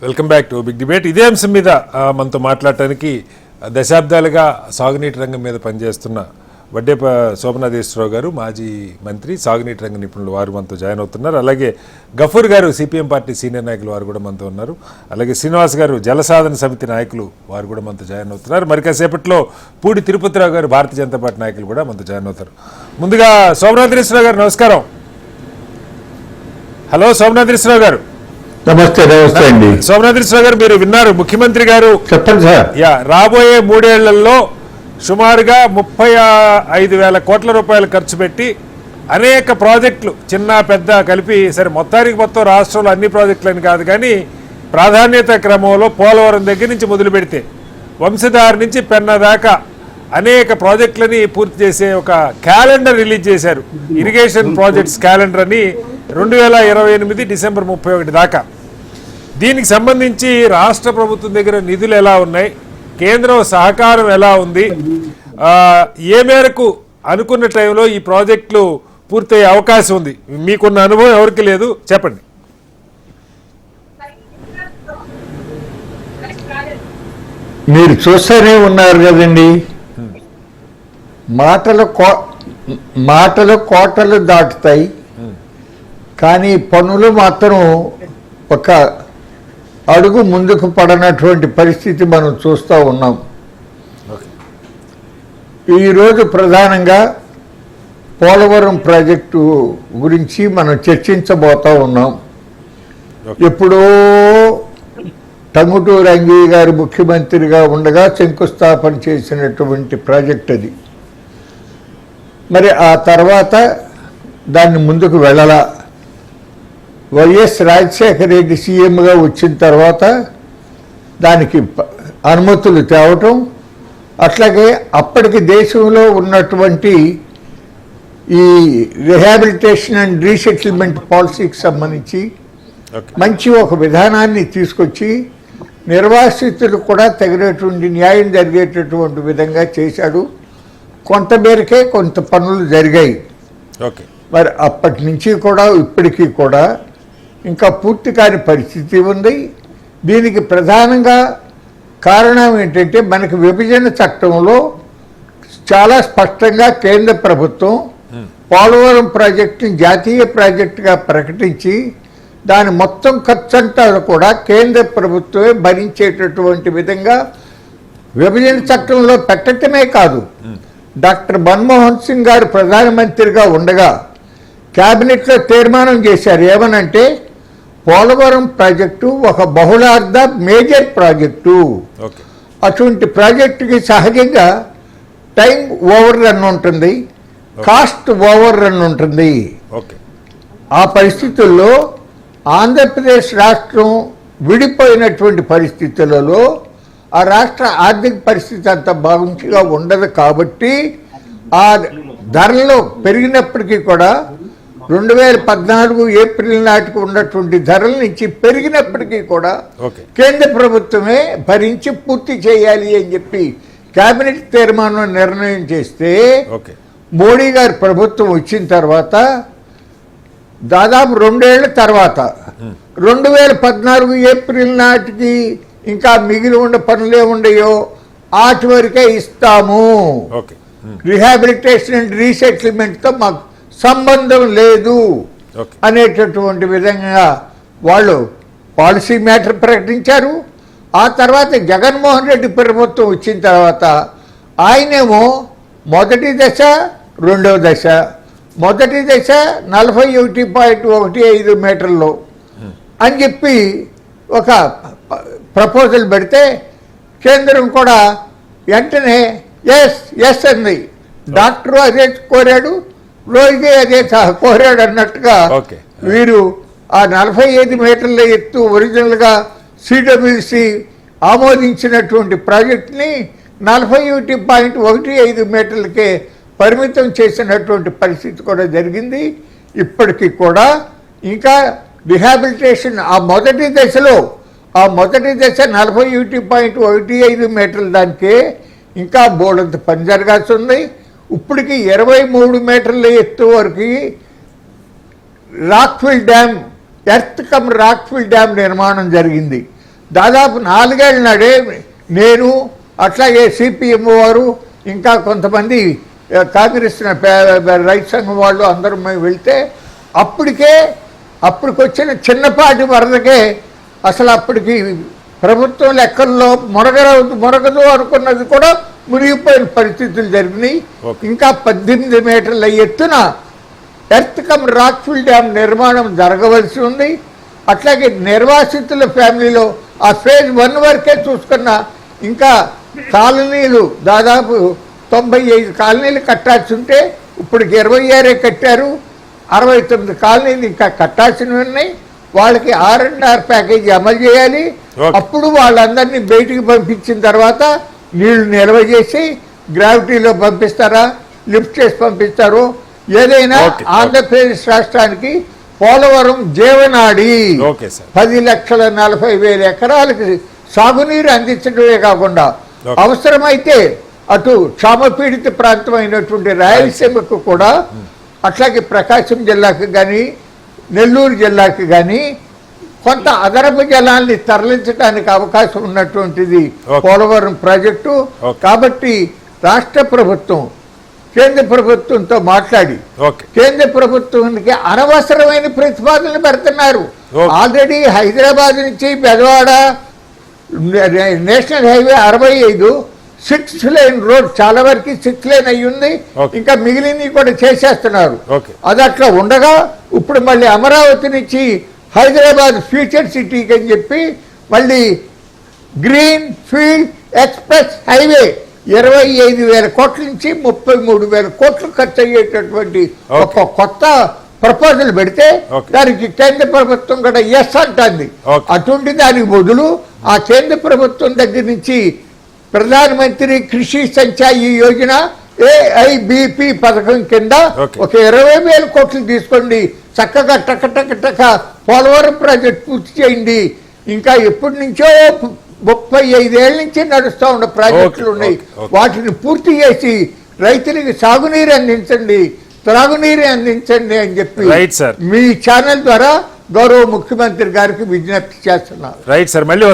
Welcome back to big debate. ఇదే అంశం మీద మనతో మాట్లాడటానికి దశాబ్దాలుగా సాగునీటి రంగం మీద పనిచేస్తున్న వడ్డేప శోభనాథేశ్వరరావు గారు, మాజీ మంత్రి, సాగునీటి రంగ నిపుణులు, వారు మనతో జాయిన్ అవుతున్నారు. అలాగే గఫూర్ గారు, సిపిఎం పార్టీ సీనియర్ నాయకులు, వారు కూడా మనతో ఉన్నారు. అలాగే శ్రీనివాస్ గారు, జలసాధన సమితి నాయకులు, వారు కూడా మనతో జాయిన్ అవుతున్నారు. మరి కాసేపట్లో పూడి తిరుపతిరావు గారు, భారతీయ జనతా పార్టీ నాయకులు కూడా మనతో జాయిన్ అవుతారు. ముందుగా శోభనాథేశ్వరరావు గారు నమస్కారం. హలో శోభనాథేశ్వరరావు గారు. నమస్తే. నమస్తే అండి. శోభనాథేశ్వరరావు గారు, మీరు విన్నారు ముఖ్యమంత్రి గారు చెప్పండి సార్. రాబోయే 3 ఏళ్లలో సుమారుగా 35,000 కోట్ల రూపాయలు ఖర్చు పెట్టి అనేక ప్రాజెక్టులు, చిన్న పెద్ద కలిపి, సరే మొత్తం రాష్ట్రంలో అన్ని ప్రాజెక్టులని కాదు కానీ ప్రాధాన్యత క్రమంలో పోలవరం దగ్గర నుంచి మొదలు పెడితే వంశధార నుంచి పెన్నా దాకా అనేక ప్రాజెక్టులని పూర్తి చేసే ఒక క్యాలెండర్ రిలీజ్ చేశారు. ఇరిగేషన్ ప్రాజెక్ట్స్ క్యాలెండర్ అని 2028 డిసెంబర్ 31 దాకా. దీనికి సంబంధించి రాష్ట్ర ప్రభుత్వం దగ్గర నిధులు ఎలా ఉన్నాయి, కేంద్రం సహకారం ఎలా ఉంది, ఏ మేరకు అనుకున్న టైంలో ఈ ప్రాజెక్టులు పూర్తయ్యే అవకాశం ఉంది? మీకున్న అనుభవం ఎవరికి లేదు, చెప్పండి. మీరు చూస్తూనే ఉన్నారు కదండి, మాటలు కోటలు దాటుతాయి కానీ పనులు మాత్రం ఒక అడుగు ముందుకు పడనటువంటి పరిస్థితి మనం చూస్తూ ఉన్నాం. ఈరోజు ప్రధానంగా పోలవరం ప్రాజెక్టు గురించి మనం చర్చించబోతూ ఉన్నాం. ఎప్పుడో టంగుటూరి రంగయ్య గారు ముఖ్యమంత్రిగా ఉండగా శంకుస్థాపన చేసినటువంటి ప్రాజెక్ట్ అది. మరి ఆ తర్వాత దాన్ని ముందుకు వెళ్ళాల. వైఎస్ రాజశేఖర రెడ్డి సీఎంగా వచ్చిన తర్వాత దానికి అనుమతులు తేవటం, అట్లాగే అప్పటికి దేశంలో ఉన్నటువంటి ఈ రిహాబిలిటేషన్ అండ్ రీసెటిల్మెంట్ పాలసీకి సంబంధించి మంచి ఒక విధానాన్ని తీసుకొచ్చి నిర్వాసితులు కూడా తగినటువంటి న్యాయం జరిగేటటువంటి విధంగా చేశాడు. కొంతమేరకే కొంత పనులు జరిగాయి. మరి అప్పటి నుంచి కూడా ఇప్పటికీ కూడా ఇంకా పూర్తి కాని పరిస్థితి ఉంది. దీనికి ప్రధానంగా కారణం ఏంటంటే, మనకి విభజన చట్టంలో చాలా స్పష్టంగా కేంద్ర ప్రభుత్వం పోలవరం ప్రాజెక్టుని జాతీయ ప్రాజెక్టుగా ప్రకటించి దాని మొత్తం ఖర్చంతా కూడా కేంద్ర ప్రభుత్వమే భరించేటటువంటి విధంగా విభజన చట్టంలో పెట్టడమే కాదు, డాక్టర్ మన్మోహన్ సింగ్ గారు ప్రధానమంత్రిగా ఉండగా క్యాబినెట్లో తీర్మానం చేశారు. ఏమనంటే, పోలవరం ప్రాజెక్టు ఒక బహుళార్థ మేజర్ ప్రాజెక్టు. అటువంటి ప్రాజెక్టుకి సహజంగా టైం ఓవర్ రన్ ఉంటుంది, కాస్ట్ ఓవర్ రన్ ఉంటుంది. ఆ పరిస్థితుల్లో ఆంధ్రప్రదేశ్ రాష్ట్రం విడిపోయినటువంటి పరిస్థితులలో ఆ రాష్ట్ర ఆర్థిక పరిస్థితి అంత బాగుంచిగా ఉండదు. కాబట్టి ఆ ధరలు పెరిగినప్పటికీ కూడా 2014 ఏప్రిల్ నాటికి ఉన్నటువంటి ధరల నుంచి పెరిగినప్పటికీ కూడా కేంద్ర ప్రభుత్వమే భరించి పూర్తి చేయాలి అని చెప్పి కేబినెట్ తీర్మానం నిర్ణయం చేస్తే, మోడీ గారి ప్రభుత్వం వచ్చిన తర్వాత దాదాపు 2 ఏళ్ల తర్వాత 2014 ఏప్రిల్ నాటికి ఇంకా మిగిలి ఉన్న పనులు ఏముండయో వాటి వరకే ఇస్తాము, రిహాబిలిటేషన్ అండ్ రీసెటిల్మెంట్తో మాకు సంబంధం లేదు అనేటటువంటి విధంగా వాళ్ళు పాలసీ మ్యాటర్ ప్రకటించారు. ఆ తర్వాత జగన్మోహన్ రెడ్డి ప్రభుత్వం వచ్చిన తర్వాత ఆయనేమో మొదటి దశ, రెండవ దశ, మొదటి దశ 41.15 మీటర్లు అని చెప్పి ఒక ప్రపోజల్ పెడితే కేంద్రం కూడా వెంటనే ఎస్ అంది. డాక్టరు అదే కోరాడు, రోహితే అదే కోరాడు అన్నట్టుగా వీరు ఆ 45 మీటర్ల ఎత్తు ఒరిజినల్గా సిడబ్ల్యూసి ఆమోదించినటువంటి ప్రాజెక్ట్ని 41.15 మీటర్లకే పరిమితం చేసినటువంటి పరిస్థితి కూడా జరిగింది. ఇప్పటికీ కూడా ఇంకా రిహాబిలిటేషన్ ఆ మొదటి దశ 41.15 మీటర్ల దానికే ఇంకా బోర్డంత పని జరగాల్సి ఉంది. ఇప్పటికి 23 మీటర్ల ఎత్తు వరకు rockfill dam, earth cum rockfill dam నిర్మాణం జరిగింది. దాదాపు 4 ఏళ్ళ నాడే నేను అట్లాగే సిపిఎం వారు ఇంకా కొంతమంది కాంగ్రెస్ రైతు సంఘం వాళ్ళు అందరూ మేము వెళ్తే అప్పటికొచ్చిన చిన్నపాటి వరదకే అసలు అప్పటికి ప్రభుత్వం లెక్కల్లో మొరగదు అనుకున్నది కూడా మునిగిపోయిన పరిస్థితులు జరిగినాయి. ఇంకా 18 మీటర్ల ఎత్తున ఎర్త్ కమ్ రాక్ఫిల్ డ్యామ్ నిర్మాణం జరగవలసి ఉంది. అట్లాగే నిర్వాసితుల ఫ్యామిలీలో ఆ ఫేజ్ 1 వరకే చూసుకున్న ఇంకా కాలనీలు దాదాపు 95 కాలనీలు కట్టాల్సి ఉంటే ఇప్పటికి 26 కట్టారు. 69 కాలనీలు ఇంకా కట్టాల్సినవి ఉన్నాయి. వాళ్ళకి R&R ప్యాకేజీ అమలు చేయాలి. అప్పుడు వాళ్ళందరినీ బయటికి పంపించిన తర్వాత నీళ్లు నిల్వ చేసి గ్రావిటీలో పంపిస్తారా, లిఫ్ట్ చేసి పంపిస్తారో ఏదైనా ఆంధ్రప్రదేశ్ రాష్ట్రానికి పోలవరం జీవనాడి 10,40,000 ఎకరాలకి సాగునీరు అందించడమే కాకుండా అవసరమైతే అటు క్షామపీడిత ప్రాంతం అయినటువంటి రాయలసీమకు కూడా అట్లాగే ప్రకాశం జిల్లాకు కానీ నెల్లూరు జిల్లాకి కానీ కొంత అదనపు జలాన్ని తరలించడానికి అవకాశం ఉన్నటువంటిది పోలవరం ప్రాజెక్టు. కాబట్టి రాష్ట్ర ప్రభుత్వం కేంద్ర ప్రభుత్వంతో మాట్లాడి కేంద్ర ప్రభుత్వానికి అనవసరమైన ప్రతిపాదనలు పెడుతున్నారు. ఆల్రెడీ హైదరాబాద్ నుంచి Bezawada national highway 65 6 lane road చాలా వరకు 6 లేన్ అయ్యింది. ఇంకా మిగిలినవి కూడా చేసేస్తున్నారు. అది అట్లా ఉండగా ఇప్పుడు మళ్ళీ అమరావతి నుంచి హైదరాబాద్ ఫ్యూచర్ సిటీకి అని చెప్పి మళ్ళీ గ్రీన్ ఫీల్డ్ ఎక్స్ప్రెస్ హైవే 25,000 కోట్ల నుంచి 33,000 కోట్లు ఖర్చు అయ్యేటటువంటి ఒక కొత్త ప్రపోజల్ పెడితే దానికి కేంద్ర ప్రభుత్వం కూడా ఎస్ అంటుంది. అటువంటి దానికి బదులు ఆ కేంద్ర ప్రభుత్వం దగ్గర నుంచి ప్రధానమంత్రి కృషి సంచాయి యోజన AIBP పథకం కింద ఒక 20,000 కోట్లు తీసుకోండి, చక్కగా టక పోలవరం ప్రాజెక్ట్ పూర్తి చేయండి. ఇంకా ఎప్పటి నుంచో 35 ఏళ్ళ నుంచి నడుస్తూ ఉన్న ప్రాజెక్టులు ఉన్నాయి. వాటిని పూర్తి చేసి రైతులకు సాగునీరు అందించండి, త్రాగునీరు అందించండి అని చెప్పి మీ ఛానల్ ద్వారా గౌరవ ముఖ్యమంత్రి గారికి విజ్ఞప్తి చేస్తున్నారు. Right sir. మళ్ళీ